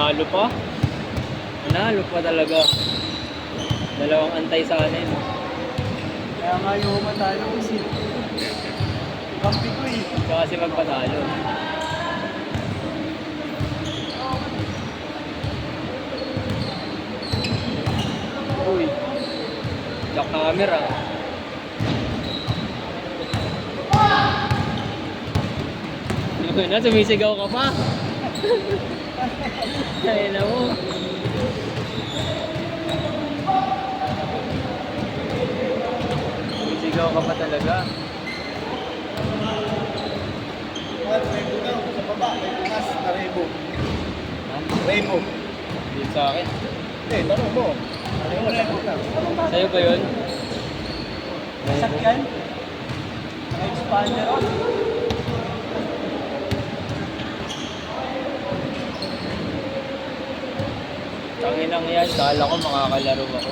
Nanalo pa. Nanalo pa talaga. Dalawang antay sa anin. Kaya nga yung matalo kasi. Kampi ko eh. Ikaw kasi magpatalo. Uy. Jack camera. Ano na, sumisigaw ka pa? Ay na mo. Sumisigaw ka pa talaga. Rebo daw, sa baba, may bukas na rebo. Ha? Rebo. Hindi sa akin. Hindi, tanong mo. Ano yung rebo na? Sa'yo ba yun? Sakyan? Expander on. Tanginang yan, kala ko makakalaro ako.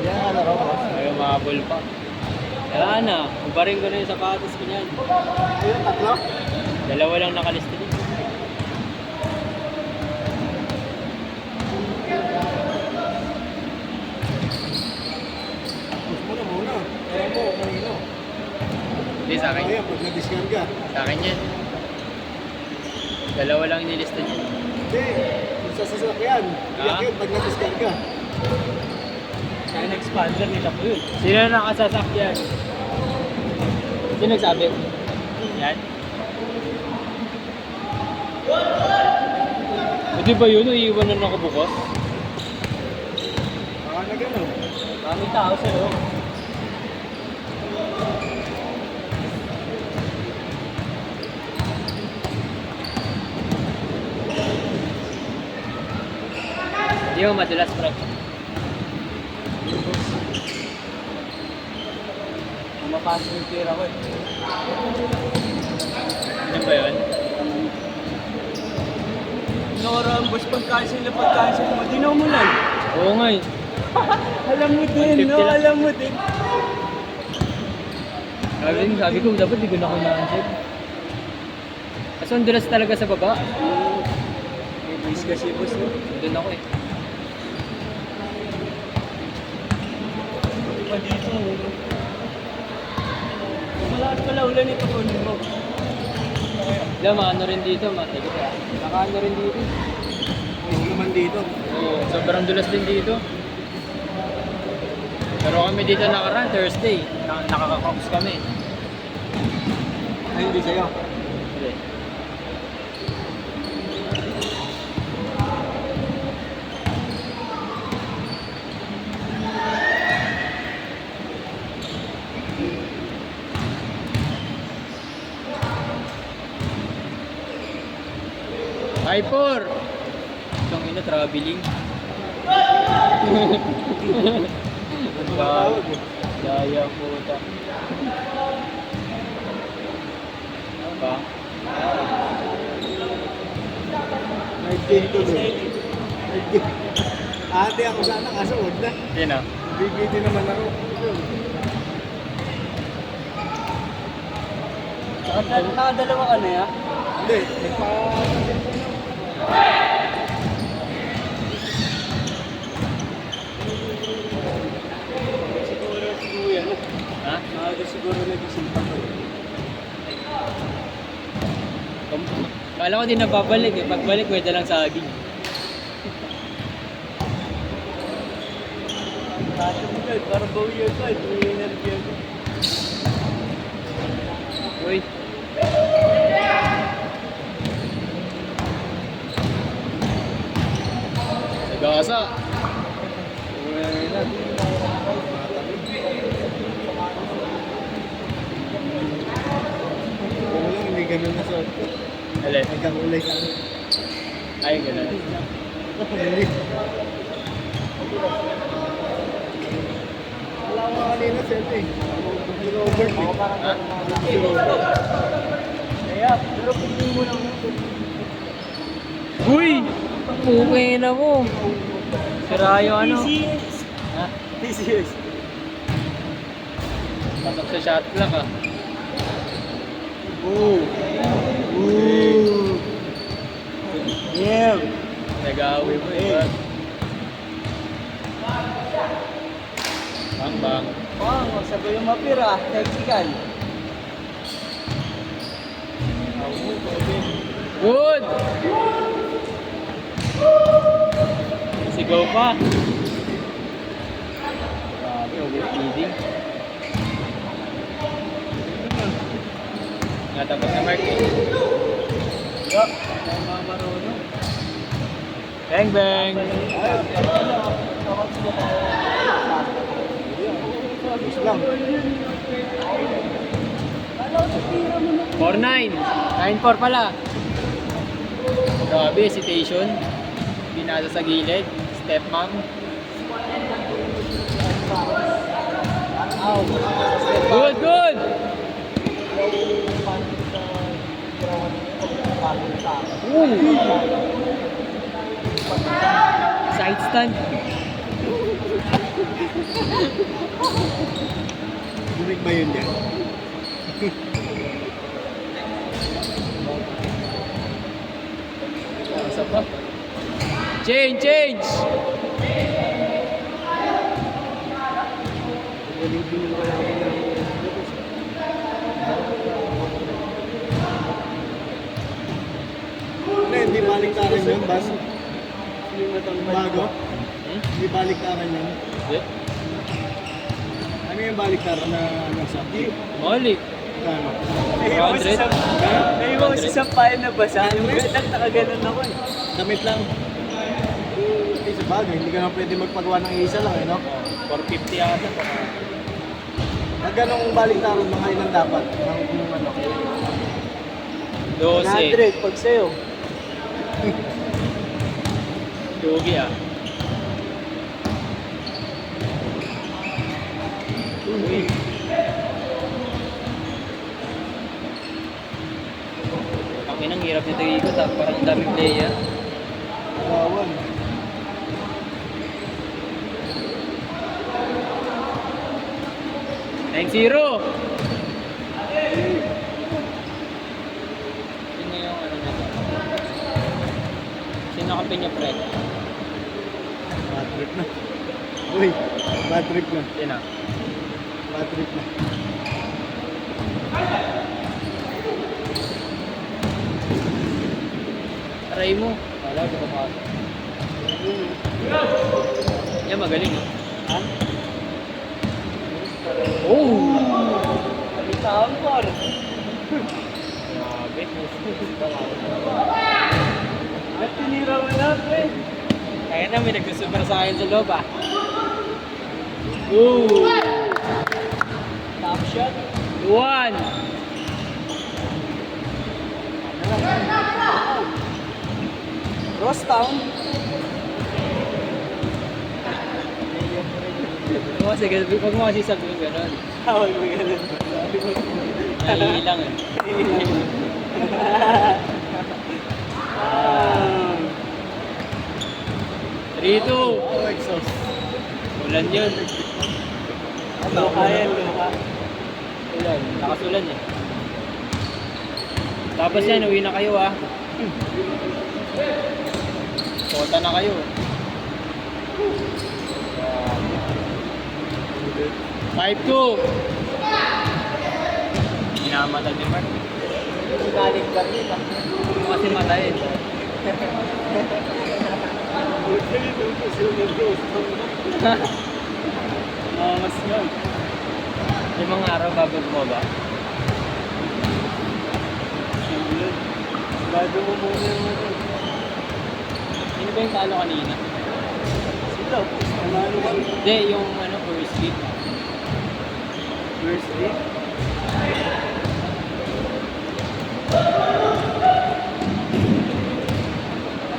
Yan nga laro ko. Ayaw mahabol pa. Kaya na, ubarin ko na yung sapatos ko niyan. Ayun, tatlo? Dalawa lang nakalista dito. Push mo na muna. Kaya mo, kanino. Hindi sa akin. Kaya pag na-discard ka. Sa akin yan. Dalawa lang nilista niyan. Hindi, kung sa sasakyan. Iyak yun pag na-discard ka. Kaya na-expander nila po yun. Sino na nakasasakyan? Sino nagsabi? Yan. Hindi ba yun? Iiwan na nakabukas? Baka na gano'n. Maraming tao sa'yo. Hindi mo madulas, bro. Pumapasok yung pera ko eh. Ano ba yun? Nakarambos pag-cancel na pag-cancel mo. Dinaw mo lang. Oo nga eh. Alam mo din, 150 no? lang. Alam mo din. Sabi ko, dapat di ko na kumahansin. Kasi ang dulas talaga sa baba. May boys kasi boss, no? Doon ako eh. Pa dito. Malakas pala ulan ito kunin mo. Wala, maano rin dito. Nakaano rin dito. Oo naman dito. Oo, sobrang dulas din dito. Pero kami dito nakaraan, Thursday. Nakaka-crocs kami. Ay, hindi sa'yo. Hindi. Hyper! Itong ina, traveling. Tumatawag eh. Daya puta. Ano ba? May dito doon. Ate ako sana kaso huwag na. Yan ah. Bibiti naman ako. Nakadalawa ka na ya? Hindi. Siguro yan. Ha? Siguro nag-isip ako. Kala ko din nababalik eh. Pagbalik, pwede lang sa aging. Tato mo dyan, para bawiyan ka. Ito yung energy ako. Uy. Sagasa. Kung lang, hindi ganun na suot ko. Alin? Hanggang ulay ka. Ay, gano'n. Hindi. Wala ko kanina set eh. Robert eh. Ha? Kaya, pero pili mo lang ito. Uy! Pukay na mo. Sira yung ano. TCS. Ha? TCS. Pasok sa shot clock ah. Ooh. Ooh. Yeah. Teka Kapir ah, Mexican. Good! Sigaw pa. Grabe, overfeeding. Natapos na Mark. Yup, mga marunong. Bang bang! Gusto lang. 4-9. 9-4 pala. Grabe, hesitation. Binasa sa gilid. Step mom. Good, good! Ooh. Side stand. Bumig ba yun yan? Isa pa. Change, change! Ano, hindi baliktaran yun, Bas? Bago? Hindi baliktaran yun. Hindi. Ano yung baliktaran na nasa? Mali. Ano? Naiiwan Naiiwan sa pain na basa. Yung nakaganon ako eh. Damit lang. Eh, sa bagay, hindi ka na pwede magpagawa ng isa lang eh, no? 450 yata. Pag ganong baliktaran, mga ilan dapat? Ng ano? 12. 100 pag sa'yo. Lugi ah. Uy. Ang inang hirap nito ikot ah. Parang ang daming player. Bawan. Thanks, Zero! Sino yung ano nito? Sino kampi niya, Fred? Bad trip na. Uy, bad trip na. Sino? Bad trip na. Aray mo. Wala, di ba pa? Yan, magaling ah. Ha? Oh! Tampor. Grabe. At tinira mo na, eh. Kaya na, may nagsusuper sa akin sa loob ah. Ooh! Top shot. 1! Crosstown. Oo, sige, huwag mo kasi sabihin gano'n. Tawag mo ganun. Sabi mo. Naiilang eh. 3-2! Oh, exhaust. Ulan yun. Luka yan, luka. Ulan, nakasulan eh. Tapos yan, uwi na kayo ah. Kota na kayo. 5-2! Minamata ni Mark. Galing ka rin, ah. Kasi matayin. Mas yun. Limang araw bago ba? Bago mo muna yung ano. Sino ba yung talo kanina? Sila, panalo ka. Hindi, yung ano, first lead. First day.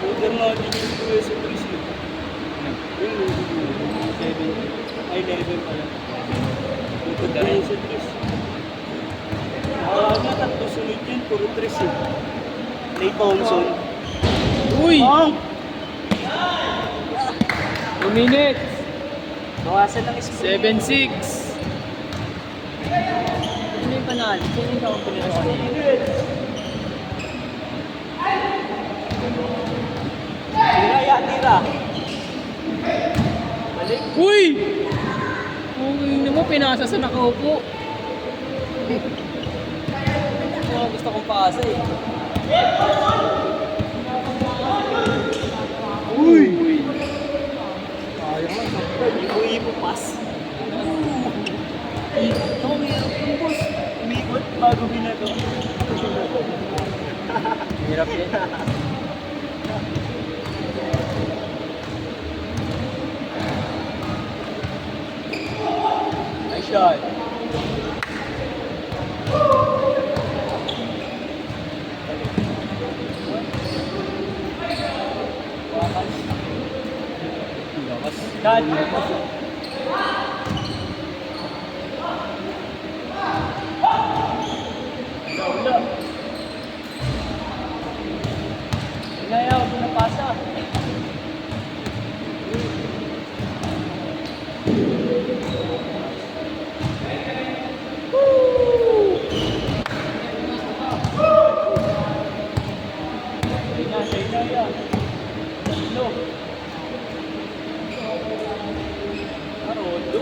Huwag na din yung sa Tris. Ay, 11 pala. Huwag na yung sa Tris. Na tatlo sunod yun, puro Tris eh. Ray Thompson. Uy! Oh! 2 minutes! Bawasan ng score. 7-6! Sino yung panalo? Sino yung kakampinan ko kanina? Tira, ya, tira. Balik. Uy! Kung mo, pinasa sa nakaupo. Gusto kong pasa eh. Uy! Ayaw nga, sakit. Ipo pas. Ito, mayroon yung boss. Umikot bago binato. Hirap yan. Nice shot. Lakas. Shot. Wala. Inayaw, pinapasa. Inaya. Tatlo. Arondo.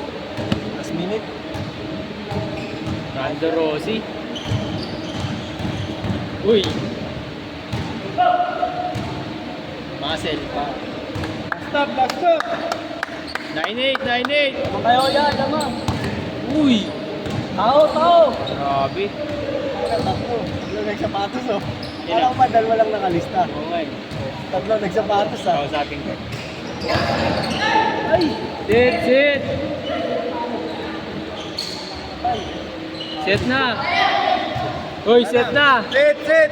Last minute. Rando Rossi. Uy! Muscle pa. Stop, last stop. 9-8, 9-8! Makayo yan, naman. Uy! Tao. Grabe. Tatlo. Tatlo nagsapatos, oh. Parang pa, dalawa lang nakalista. Okay. Tatlo nagsapatos, ah. Ako sa akin ko. Ay! Sit! Set na! Uy, set na! Sit!